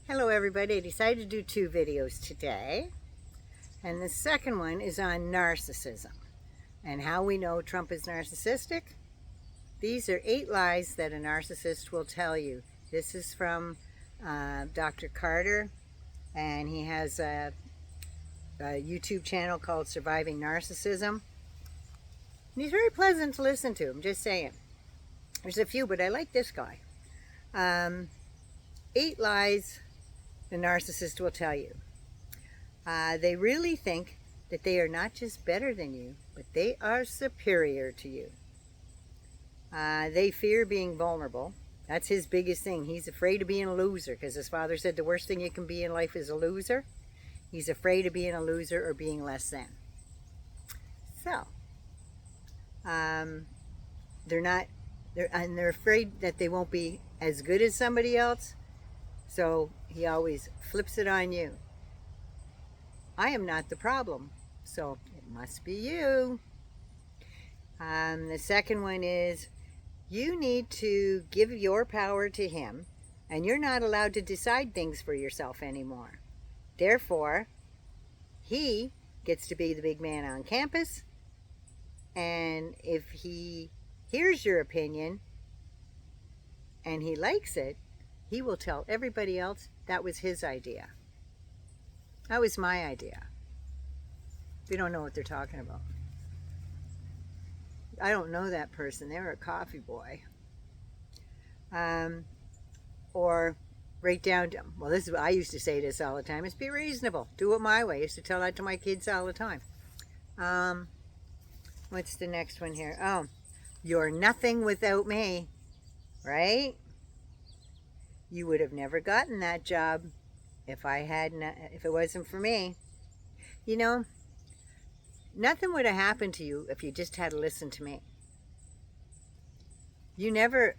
Hello everybody, I decided to do two videos today, and the second one is on narcissism and how we know Trump is narcissistic. These are 8 lies that a narcissist will tell you. This is from Dr. Carter, and he has a YouTube channel called Surviving Narcissism. And he's very pleasant to listen to, I'm just saying. There's a few, but I like this guy. 8 lies the narcissist will tell you. They really think that they are not just better than you, but they are superior to you. They fear being vulnerable. That's his biggest thing. He's afraid of being a loser because his father said the worst thing you can be in life is a loser. He's afraid of being a loser or being less than. So, they're afraid that they won't be as good as somebody else. So he always flips it on you. I am not the problem, so it must be you. The second one is, you need to give your power to him, and you're not allowed to decide things for yourself anymore. Therefore, he gets to be the big man on campus, and if he hears your opinion and he likes it, he will tell everybody else that was his idea. That was my idea. They don't know what they're talking about. I don't know that person. They're a coffee boy. Or right down to, well, this is what I used to say this all the time, is be reasonable. Do it my way. I used to tell that to my kids all the time. What's the next one here? Oh, you're nothing without me, right? You would have never gotten that job if it wasn't for me. You know, nothing would have happened to you if you just had to listen to me. You never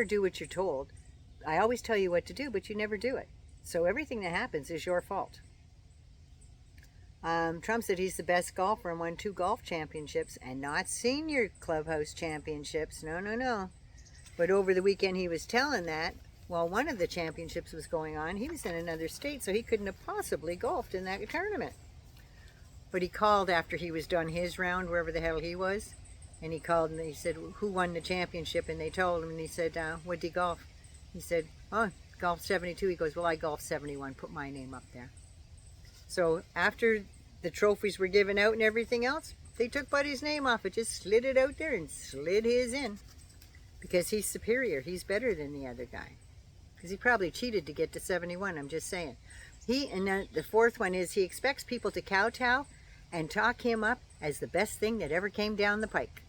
do what you're told. I always tell you what to do, but you never do it. So everything that happens is your fault. Trump said he's the best golfer and won 2 golf championships, and not senior clubhouse championships. No. But over the weekend he was telling that while one of the championships was going on, he was in another state, so he couldn't have possibly golfed in that tournament. But he called after he was done his round, wherever the hell he was, and he called and he said, who won the championship? And they told him, and he said, what did he golf? He said, oh, golf 72. He goes, well, I golfed 71. Put my name up there. So after the trophies were given out and everything else, they took Buddy's name off it, just slid it out there and slid his in. Because he's superior. He's better than the other guy. Because he probably cheated to get to 71, I'm just saying. And then the fourth one is, he expects people to kowtow and talk him up as the best thing that ever came down the pike.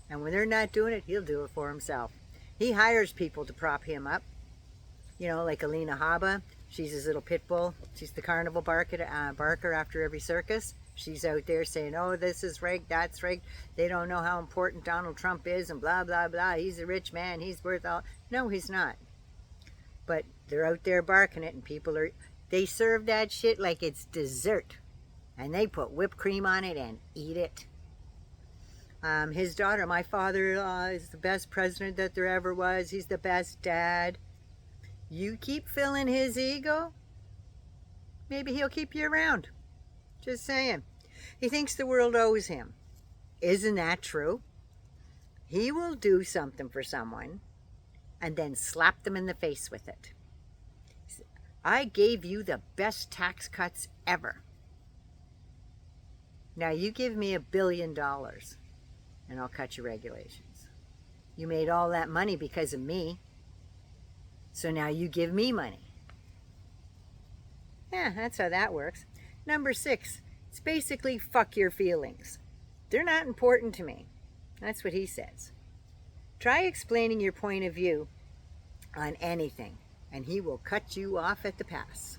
And when they're not doing it, he'll do it for himself. He hires people to prop him up. You know, like Alina Habba. She's his little pit bull. She's the carnival barker after every circus. She's out there saying, oh, this is rigged, that's rigged. They don't know how important Donald Trump is and blah, blah, blah. He's a rich man. He's worth all. No, he's not. But they're out there barking it, and they serve that shit like it's dessert. And they put whipped cream on it and eat it. His daughter, my father-in-law is the best president that there ever was. He's the best dad. You keep filling his ego, maybe he'll keep you around. Just saying. He thinks the world owes him. Isn't that true? He will do something for someone and then slap them in the face with it. I gave you the best tax cuts ever. Now you give me $1 billion and I'll cut your regulations. You made all that money because of me. So now you give me money. Yeah, that's how that works. Number 6, it's basically fuck your feelings. They're not important to me. That's what he says. Try explaining your point of view on anything, and he will cut you off at the pass.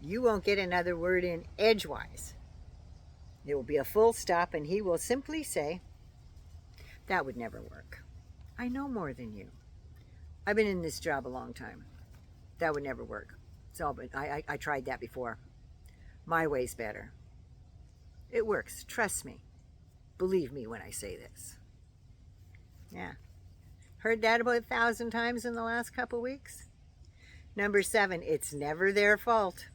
You won't get another word in edgewise. There will be a full stop, and he will simply say, that would never work. I know more than you. I've been in this job a long time. That would never work. But I tried that before. My way's better. It works. Trust me. Believe me when I say this. Yeah. Heard that about 1,000 times in the last couple weeks? Number 7, it's never their fault.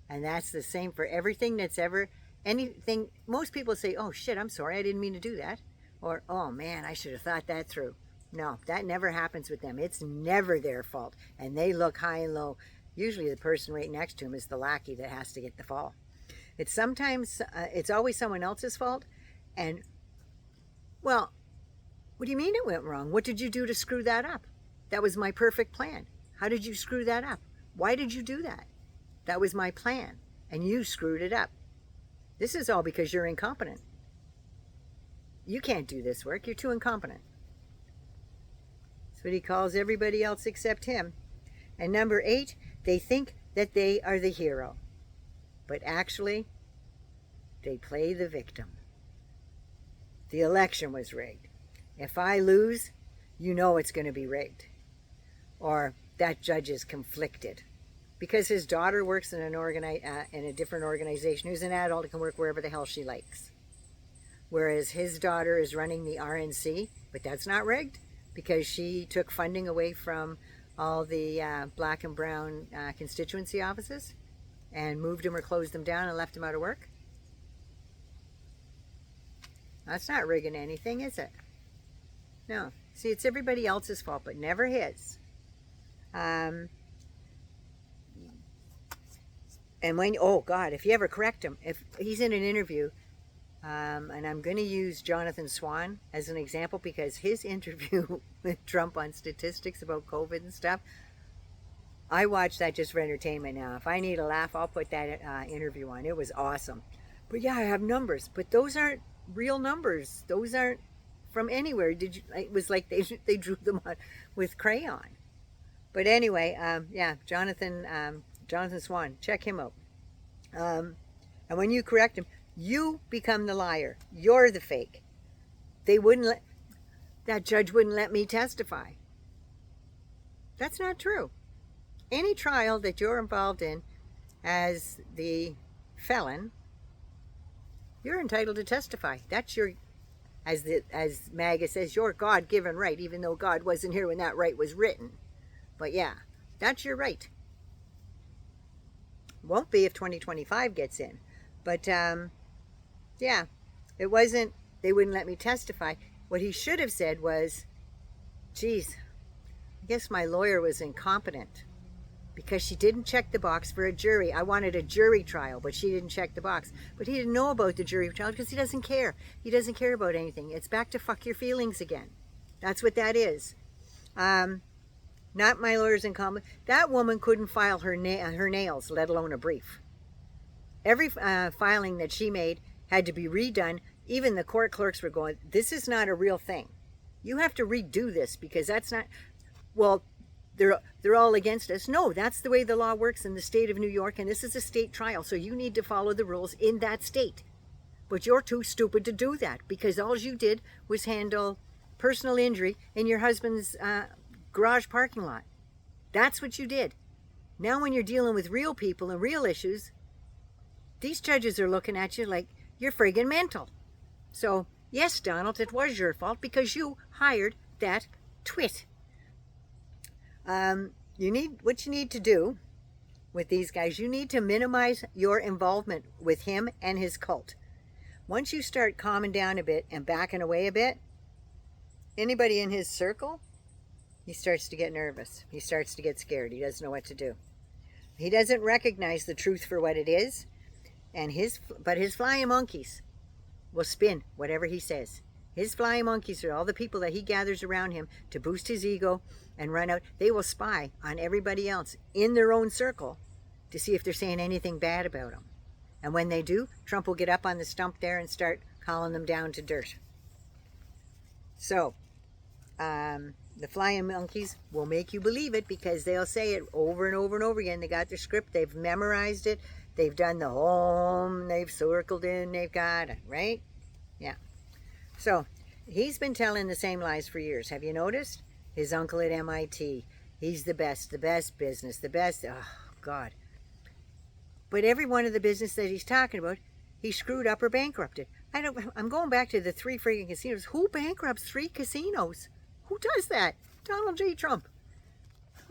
And that's the same for everything that's ever, anything. Most people say, oh shit, I'm sorry, I didn't mean to do that. Or, oh man, I should have thought that through. No, that never happens with them. It's never their fault. And they look high and low. Usually the person right next to them is the lackey that has to get the fall. It's sometimes, it's always someone else's fault. And, well, what do you mean it went wrong? What did you do to screw that up? That was my perfect plan. How did you screw that up? Why did you do that? That was my plan, and you screwed it up. This is all because you're incompetent. You can't do this work. You're too incompetent. That's what he calls everybody else except him. And number 8, they think that they are the hero. But actually, they play the victim. The election was rigged. If I lose, you know it's going to be rigged. Or that judge is conflicted. Because his daughter works in in a different organization, who's an adult and can work wherever the hell she likes. Whereas his daughter is running the RNC, but that's not rigged because she took funding away from all the black and brown constituency offices and moved them or closed them down and left them out of work. That's not rigging anything, is it? No. See, it's everybody else's fault, but never his. And when, oh God, if you ever correct him, if he's in an interview, and I'm going to use Jonathan Swan as an example because his interview with Trump on statistics about COVID and stuff, I watch that just for entertainment now. If I need a laugh, I'll put that interview on. It was awesome. But yeah, I have numbers, but those aren't real numbers. Those aren't from anywhere. It was like they drew them on with crayon. But anyway, yeah, Jonathan Swan, check him out. And when you correct him, you become the liar. You're the fake. That judge wouldn't let me testify. That's not true. Any trial that you're involved in as the felon, you're entitled to testify. That's your, as MAGA says, your God-given right, even though God wasn't here when that right was written. But yeah, that's your right. Won't be if 2025 gets in. But yeah, it wasn't, they wouldn't let me testify. What he should have said was, geez, I guess my lawyer was incompetent because she didn't check the box for a jury. I wanted a jury trial, but she didn't check the box. But he didn't know about the jury trial because he doesn't care. He doesn't care about anything. It's back to fuck your feelings again. That's what that is. Not my lawyer's incompetent. That woman couldn't file her nails, let alone a brief. Every filing that she made had to be redone. Even the court clerks were going, this is not a real thing. You have to redo this because that's not, well, they're all against us. No, that's the way the law works in the state of New York, and this is a state trial, so you need to follow the rules in that state. But you're too stupid to do that because all you did was handle personal injury in your husband's garage parking lot. That's what you did. Now when you're dealing with real people and real issues, these judges are looking at you like you're friggin' mental. So, yes, Donald, it was your fault because you hired that twit. What you need to do with these guys, you need to minimize your involvement with him and his cult. Once you start calming down a bit and backing away a bit, anybody in his circle, he starts to get nervous. He starts to get scared. He doesn't know what to do. He doesn't recognize the truth for what it is, but his flying monkeys will spin whatever he says. His flying monkeys are all the people that he gathers around him to boost his ego and run out. They will spy on everybody else in their own circle to see if they're saying anything bad about him. And when they do, Trump will get up on the stump there and start calling them down to dirt. So, the flying monkeys will make you believe it because they'll say it over and over and over again. They got their script, they've memorized it, they've done the home, they've circled in, they've got it, right? Yeah. So, he's been telling the same lies for years. Have you noticed? His uncle at MIT, he's the best business, the best, oh, God. But every one of the business that he's talking about, he screwed up or bankrupted. I'm going back to the 3 freaking casinos. Who bankrupts 3 casinos? Who does that? Donald J. Trump.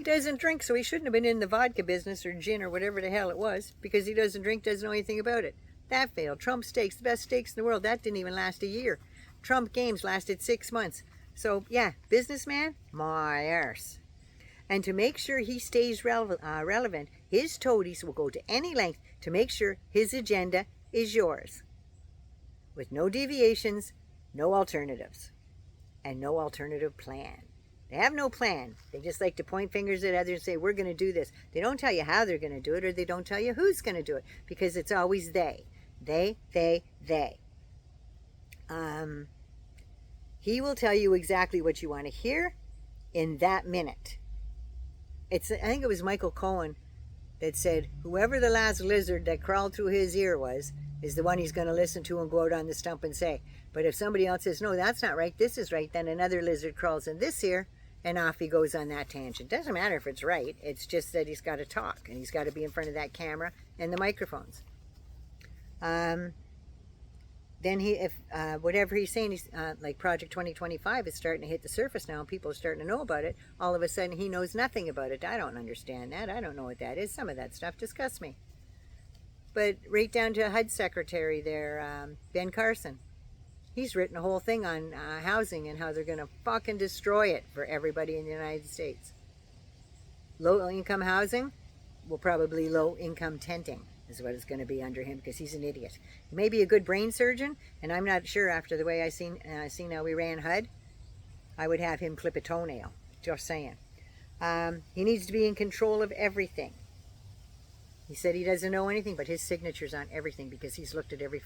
He doesn't drink, so he shouldn't have been in the vodka business or gin or whatever the hell it was, because he doesn't drink, doesn't know anything about it. That failed. Trump steaks, the best steaks in the world, that didn't even last a year. Trump games lasted 6 months. So, yeah, businessman, my arse. And to make sure he stays relevant, his toadies will go to any length to make sure his agenda is yours. With no deviations, no alternatives, and no alternative plan. They have no plan. They just like to point fingers at others and say, we're going to do this. They don't tell you how they're going to do it, or they don't tell you who's going to do it, because it's always they. They. He will tell you exactly what you want to hear in that minute. I think it was Michael Cohen that said, whoever the last lizard that crawled through his ear was, is the one he's going to listen to and go out on the stump and say. But if somebody else says, no, that's not right, this is right, then another lizard crawls in this ear, and off he goes on that tangent. Doesn't matter if it's right, it's just that he's got to talk, and he's got to be in front of that camera and the microphones. Then if whatever he's saying, he's like Project 2025 is starting to hit the surface now, and people are starting to know about it. All of a sudden, he knows nothing about it. I don't understand that. I don't know what that is. Some of that stuff disgusts me. But right down to HUD Secretary there, Ben Carson. He's written a whole thing on housing and how they're going to fucking destroy it for everybody in the United States. Low-income housing, well, probably low-income tenting is what it's going to be under him, because he's an idiot. He may be a good brain surgeon, and I'm not sure after the way I seen how we ran HUD, I would have him clip a toenail. Just saying. He needs to be in control of everything. He said he doesn't know anything, but his signature's on everything, because he's looked at every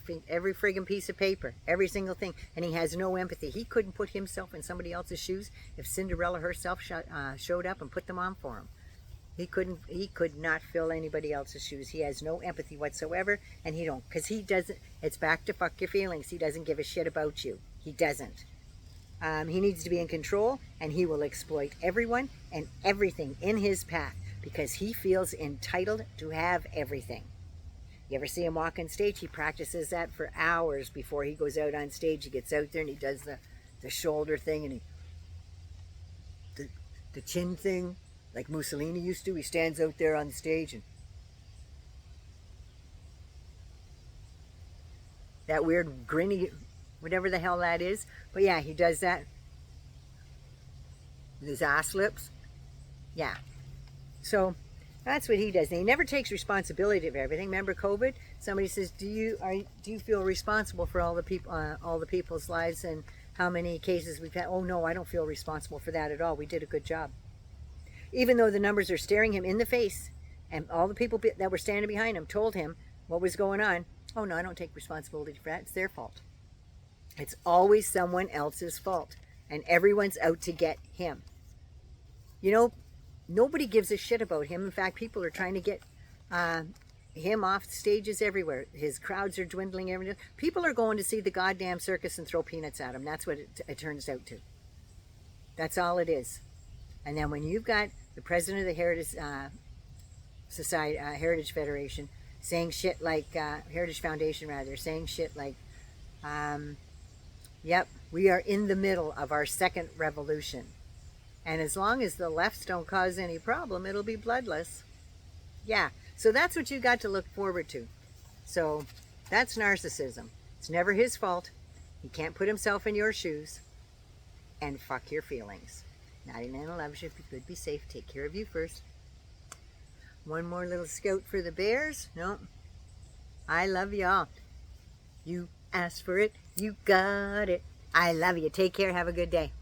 friggin' piece of paper, every single thing, and he has no empathy. He couldn't put himself in somebody else's shoes if Cinderella herself showed up and put them on for him. He could not fill anybody else's shoes. He has no empathy whatsoever, and he don't, because he doesn't, it's back to fuck your feelings. He doesn't give a shit about you. He doesn't. He needs to be in control, and he will exploit everyone and everything in his path, because he feels entitled to have everything. You ever see him walk on stage? He practices that for hours before he goes out on stage. He gets out there and he does the shoulder thing, and the chin thing, like Mussolini used to. He stands out there on stage and that weird grinny, whatever the hell that is. But yeah, he does that with his ass lips. Yeah. So that's what he does. And he never takes responsibility for everything. Remember COVID? Somebody says, do you feel responsible for all the people's lives and how many cases we've had? Oh no, I don't feel responsible for that at all. We did a good job. Even though the numbers are staring him in the face, and all the people that were standing behind him told him what was going on. Oh no, I don't take responsibility for that. It's their fault. It's always someone else's fault, and everyone's out to get him. You know, nobody gives a shit about him. In fact, people are trying to get him off stages everywhere. His crowds are dwindling everywhere. People are going to see the goddamn circus and throw peanuts at him. That's what it turns out to. That's all it is. And then when you've got the president of the Heritage Society, Heritage Federation, saying shit like Heritage Foundation rather, saying shit like, yep, we are in the middle of our second revolution. And as long as the lefts don't cause any problem, it'll be bloodless. Yeah, so that's what you got to look forward to. So that's narcissism. It's never his fault. He can't put himself in your shoes. And fuck your feelings. 99 loves you. Be good, be safe. Take care of you first. One more little scout for the bears. No. I love y'all. You asked for it. You got it. I love you. Take care. Have a good day.